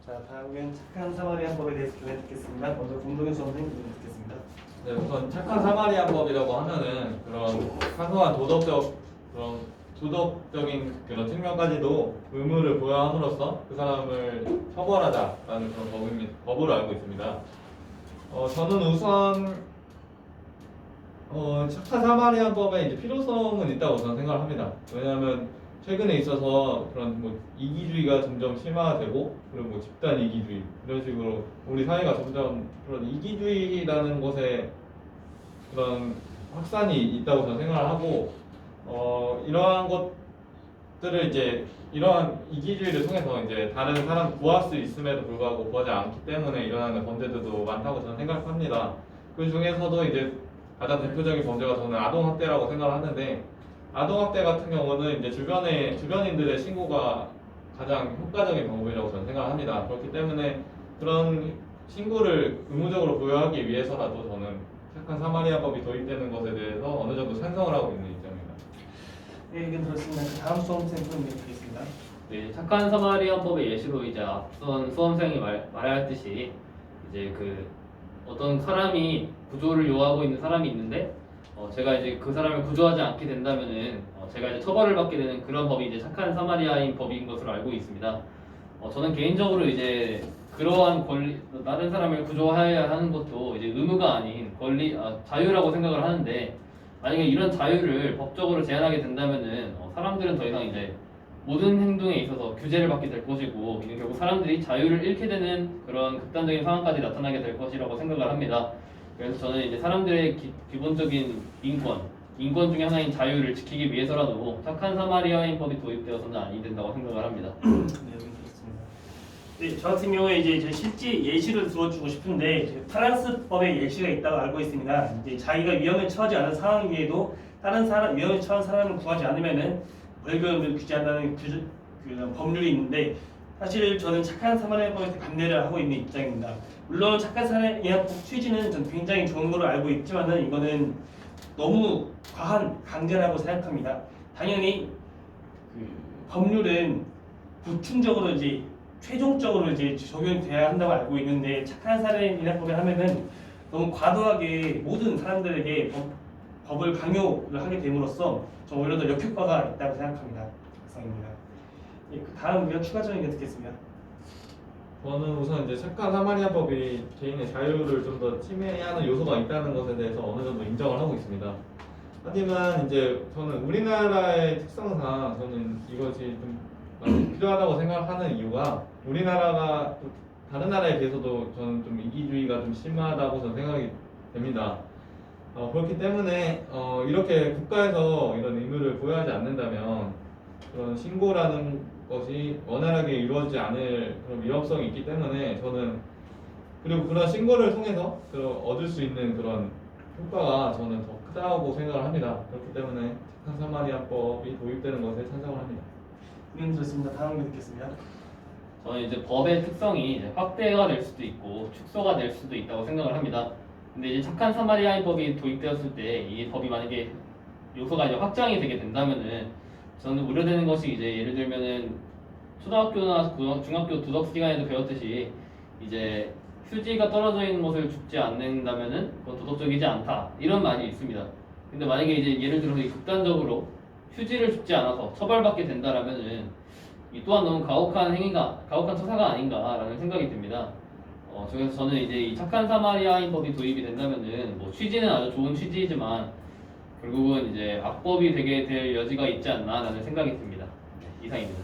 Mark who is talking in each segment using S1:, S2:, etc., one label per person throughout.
S1: 자, 다음은 착한 사마리안법에 대해서 교회 듣겠습니다. 먼저 공동현 선생님 듣겠습니다.
S2: 네, 우선 착한 사마리안법이라고 하면은 그런 사소한 도덕적인 그런 측면까지도 의무를 부여함으로써 그 사람을 처벌하자라는 그런 법으로 알고 있습니다. 저는 우선 착한 사마리안법에 이제 필요성은 있다고 저는 생각을 합니다. 왜냐하면 최근에 있어서 그런 뭐 이기주의가 점점 심화되고 그리고 뭐 집단 이기주의 이런 식으로 우리 사회가 점점 그런 이기주의라는 것에 그런 확산이 있다고 저는 생각을 하고 이러한 것들을 이제 이러한 이기주의를 통해서 이제 다른 사람 구할 수 있음에도 불구하고 구하지 않기 때문에 일어나는 범죄들도 많다고 저는 생각합니다. 그 중에서도 이제 가장 대표적인 범죄가 저는 아동학대라고 생각을 하는데 아동학대 같은 경우는 이제 주변인들의 신고가 가장 효과적인 방법이라고 저는 생각을 합니다. 그렇기 때문에 그런 신고를 의무적으로 부여하기 위해서라도 저는 착한 사마리아법이 도입되는 것에 대해서 어느 정도 찬성을 하고 있는 입장입니다.
S1: 네, 의견 들었습니다. 다음 수험생 듣겠습니다.
S3: 네, 착한 사마리안법의 예시로 이제 앞선 수험생이 말했듯이 이제 그 어떤 사람이 구조를 요하고 있는 사람이 있는데 제가 이제 그 사람을 구조하지 않게 된다면은 제가 이제 처벌을 받게 되는 그런 법이 이제 착한 사마리아인 법인 것으로 알고 있습니다. 저는 개인적으로 이제 그러한 권리, 다른 사람을 구조해야 하는 것도 이제 의무가 아닌 자유라고 생각을 하는데 만약에 이런 자유를 법적으로 제한하게 된다면은 사람들은 더 이상 이제 모든 행동에 있어서 규제를 받게 될 것이고 이는 결국 사람들이 자유를 잃게 되는 그런 극단적인 상황까지 나타나게 될 것이라고 생각을 합니다. 그래서 저는 이제 사람들의 기본적인 인권 중에 하나인 자유를 지키기 위해서라도 착한 사마리아인 법이 도입되어서는 아니 된다고 생각을 합니다.
S1: 네, 의견 들었습니다. 네, 저 같은 경우에 이제 실제 예시를 들어주고 싶은데 프랑스법에 예시가 있다고 알고 있습니다. 이제 자기가 위험에 처하지 않은 상황에도 다른 사람 위험에 처한 사람을 구하지 않으면은 벌금을 규제한다는 그 법률이 있는데 사실 저는 착한 사마리아법에 반대를 하고 있는 입장입니다. 물론 착한 사마리아법 취지는 전 굉장히 좋은 걸로 알고 있지만은 이거는 너무 과한 강제라고 생각합니다. 당연히 그 법률은 보충적으로 이제 최종적으로 이제 적용돼야 한다고 알고 있는데 착한 사마리아법에 하면은 너무 과도하게 모든 사람들에게 법을 강요를 하게 됨으로써 좀 오히려 더 역효과가 있다고 생각합니다. 이상입니다. 예, 그 다음 우리가 추가적인 게 듣겠습니다.
S2: 저는 우선 이제 착한 사마리아법이 개인의 자유를 좀 더 침해하는 요소가 있다는 것에 대해서 어느 정도 인정을 하고 있습니다. 하지만 이제 저는 우리나라의 특성상 저는 이것이 좀 많이 필요하다고 생각하는 이유가 우리나라가 또 다른 나라에 비해서도 저는 좀 이기주의가 좀 심하다고 저는 생각이 됩니다. 그렇기 때문에 이렇게 국가에서 이런 의무를 부여하지 않는다면 그런 신고라는 것이 원활하게 이루어지지 않을 그런 위험성이 있기 때문에 저는 그리고 그런 신고를 통해서 얻을 수 있는 그런 효과가 저는 더 크다고 생각을 합니다. 그렇기 때문에 착한 사마리아법이 도입되는 것에 찬성을 합니다.
S1: 의견 들었습니다. 다음 듣겠습니다.
S3: 저는 이제 법의 특성이 이제 확대가 될 수도 있고 축소가 될 수도 있다고 생각을 합니다. 근데 이제 착한 사마리아인 법이 도입되었을 때 이 법이 만약에 요소가 이제 확장이 되게 된다면은 저는 우려되는 것이 이제 예를 들면은 초등학교나 중학교 도덕 시간에도 배웠듯이 이제 휴지가 떨어져 있는 것을 줍지 않는다면은 그건 도덕적이지 않다 이런 말이 있습니다. 근데 만약에 이제 예를 들어서 극단적으로 휴지를 줍지 않아서 처벌받게 된다라면은 이 또한 너무 가혹한 처사가 아닌가라는 생각이 듭니다. 그래서 저는 이제 이 착한 사마리아인 법이 도입이 된다면은 뭐 취지는 아주 좋은 취지이지만 결국은 이제 악법이 되게 될 여지가 있지 않나라는 생각이 듭니다. 네, 이상입니다.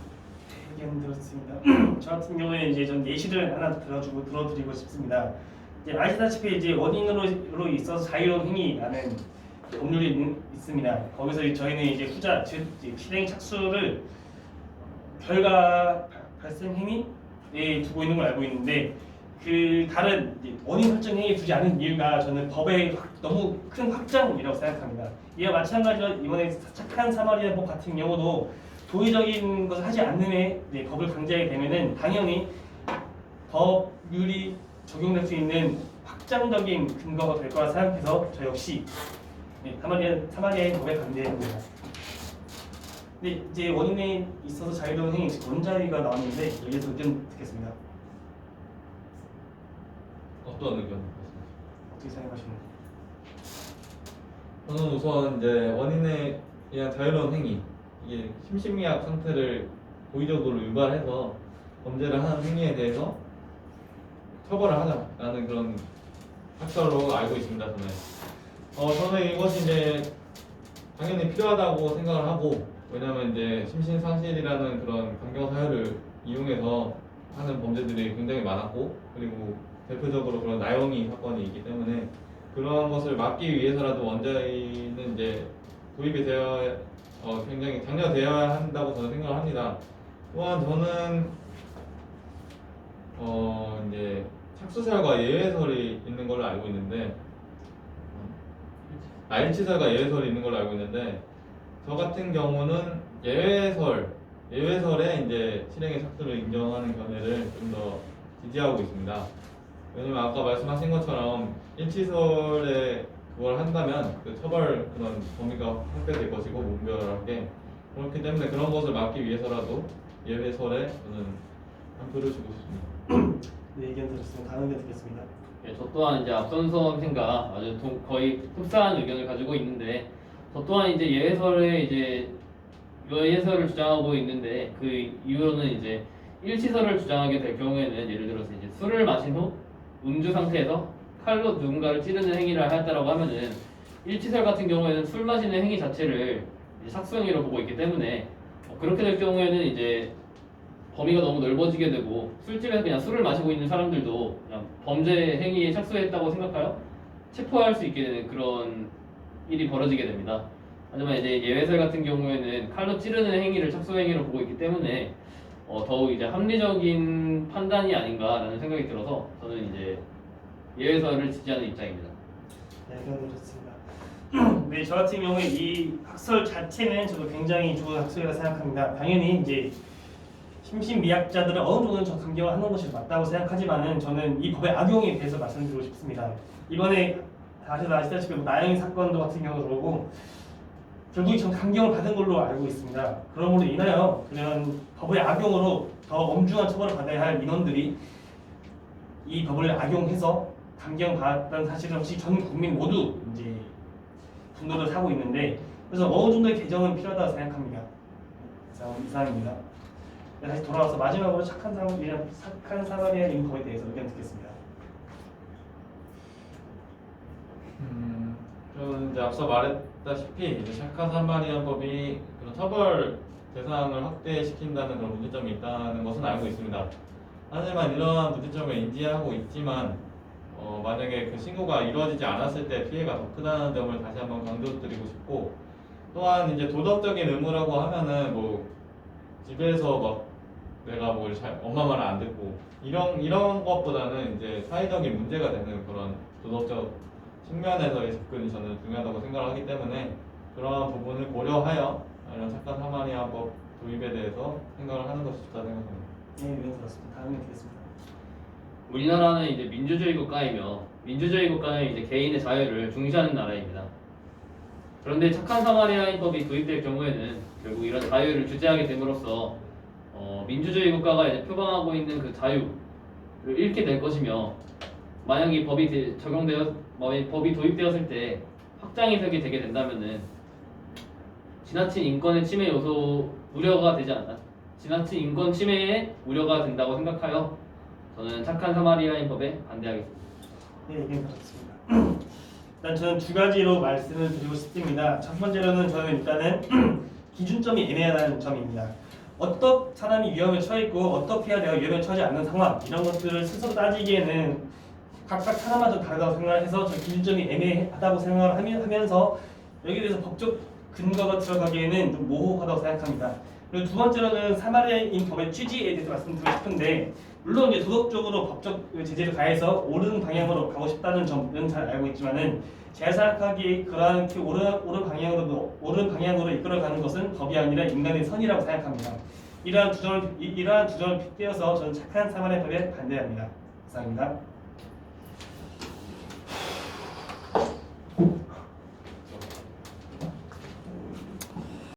S1: 의견 들었습니다. 저 같은 경우에 이제 전 예시를 하나 들어드리고 싶습니다. 이제 아시다시피 이제 원인으로 있어서 자유로운 행위라는 법률이 있습니다. 거기서 저희는 이제 후자 즉 실행 착수를 결과 발생 행위에 두고 있는 걸 알고 있는데 그 다른 원인 설정 행위에 두지 않은 이유가 저는 법의 너무 큰 확장이라고 생각합니다. 이와 마찬가지로 이번에 착한 사마리아법 같은 경우도 도의적인 것을 하지 않는 법을 강제하게 되면은 당연히 법률이 적용될 수 있는 확장적인 근거가 될 거라 생각해서 저 역시 사마리아의 법에 반대합니다. 근데 이제 원인에 있어서 자유로운 행위, 원자유가 나왔는데 여기서 의견 듣겠습니다.
S2: 어떤 의견?
S1: 어떻게 생각하시나요?
S2: 저는 우선 이제 원인에 의한 자유로운 행위, 이게 심신미약 상태를 고의적으로 유발해서 범죄를 하는 행위에 대해서 처벌을 하자라는 그런 학설로 알고 있습니다. 저는 이것이 이제 당연히 필요하다고 생각을 하고, 왜냐하면 이제 심신상실이라는 그런 강경 사유를 이용해서 하는 범죄들이 굉장히 많았고, 그리고 대표적으로 그런 나영이 사건이 있기 때문에 그런 것을 막기 위해서라도 원자인은 이제 도입이 되어 굉장히 장려되어야 한다고 저는 생각을 합니다. 또한 저는 이제 착수설과 예외설이 있는 걸로 알고 있는데, 일치설과 예외설이 있는 걸로 알고 있는데, 저 같은 경우는 예외설에 이제 실행의 착수를 인정하는 견해를 좀 더 지지하고 있습니다. 왜냐면 아까 말씀하신 것처럼 일치설에 그걸 한다면 그 처벌 그런 범위가 확대될 것이고 무분별하게, 그렇기 때문에 그런 것을 막기 위해서라도 예외설에 저는 한 표를 주고 싶습니다.
S1: 네, 의견 들었습니다. 다음 의견 듣겠습니다.
S3: 예, 저 또한 이제 앞선 수험생과 아주 거의 흡사한 의견을 가지고 있는데, 저 또한 이제 예외설을 주장하고 있는데, 그 이유로는 이제 일치설을 주장하게 될 경우에는 예를 들어서 이제 술을 마신 후 음주 상태에서 칼로 누군가를 찌르는 행위를 하였다라고 하면은, 일치설 같은 경우에는 술 마시는 행위 자체를 이제 삭수행위로 보고 있기 때문에 그렇게 될 경우에는 이제 범위가 너무 넓어지게 되고, 술집에서 그냥 술을 마시고 있는 사람들도 그냥 범죄 행위에 착수했다고 생각하여 체포할 수 있게 되는 그런 일이 벌어지게 됩니다. 하지만 이제 예외설 같은 경우에는 칼로 찌르는 행위를 착수 행위로 보고 있기 때문에 더욱 이제 합리적인 판단이 아닌가라는 생각이 들어서 저는 이제 예외설을 지지하는 입장입니다.
S1: 네, 의견 들었습니다. 네, 저 같은 경우에 이 학설 자체는 저도 굉장히 좋은 학설이라고 생각합니다. 당연히 이제 심신미약자들은 어느 정도는 저 강경을 하는 것이 맞다고 생각하지만은 저는 이 법의 악용에 대해서 말씀드리고 싶습니다. 이번에 다들 아시다시피 나영이 사건도 같은 경우도 그러고 결국 전 강경을 받은 걸로 알고 있습니다. 그러므로 인하여 그런 법의 악용으로 더 엄중한 처벌을 받아야 할 인원들이 이 법을 악용해서 강경받았다는 사실은 혹시 전 국민 모두 이제 분노를 사고 있는데, 그래서 어느 정도의 개정은 필요하다고 생각합니다. 이상입니다. 네, 다시 돌아와서 마지막으로 착한 사마리아 인법에 대해서 의견 듣겠습니다.
S2: 저는 이제 앞서 말했다시피 이제 착한 사마리안법이 그런 처벌 대상을 확대시킨다는 그런 문제점이 있다는 것은 알고 있습니다. 하지만 이러한 문제점을 인지하고 있지만 만약에 그 신고가 이루어지지 않았을 때 피해가 더 크다는 점을 다시 한번 강조드리고 싶고, 또한 이제 도덕적인 의무라고 하면은 뭐 집에서 막 내가 뭘 엄마 말을 안 듣고 이런 것보다는 이제 사회적인 문제가 되는 그런 도덕적 측면에서의 접근이 저는 중요하다고 생각을 하기 때문에 그러한 부분을 고려하여 이런 착한 사마리아법 도입에 대해서 생각을 하는 것이 좋다 생각합니다.
S1: 네, 의견 들었습니다. 다음에 듣겠습니다.
S3: 우리나라는 이제 민주주의 국가이며, 민주주의 국가는 이제 개인의 자유를 중시하는 나라입니다. 그런데 착한 사마리아인법이 도입될 경우에는 결국 이런 자유를 규제하게 됨으로써 민주주의 국가가 이제 표방하고 있는 그 자유를 잃게 될 것이며, 만약 이 법이 법이 도입되었을 때 확장 해석이 되게 된다면은 지나친 인권의 침해 요소 우려가 되지 않나? 지나친 인권 침해에 우려가 된다고 생각하여 저는 착한 사마리아인법에 반대하겠습니다.
S1: 네, 의견 들었습니다. 일단 저는 두 가지로 말씀을 드리고 싶습니다. 첫 번째로는 저는 일단은 기준점이 애매하다는 점입니다. 어떤 사람이 위험에 처했고 어떻게 해야 내가 위험에 처하지 않는 상황, 이런 것들을 스스로 따지기에는 각각 사람마다 다르다고 생각해서 저 기준점이 애매하다고 생각을 하면서 여기에 대해서 법적 근거가 들어가기에는 좀 모호하다고 생각합니다. 그리고 두 번째로는 사마리아인 법의 취지에 대해서 말씀드리고 싶은데, 물론 이제 도덕적으로 법적 제재를 가해서 옳은 방향으로 가고 싶다는 점은 잘 알고 있지만은 제가 생각하기에 그러한 옳은 방향으로 이끌어가는 것은 법이 아니라 인간의 선이라고 생각합니다. 이러한 주장을 빗대어서 저는 착한 사마리아법에 반대합니다. 이상입니다.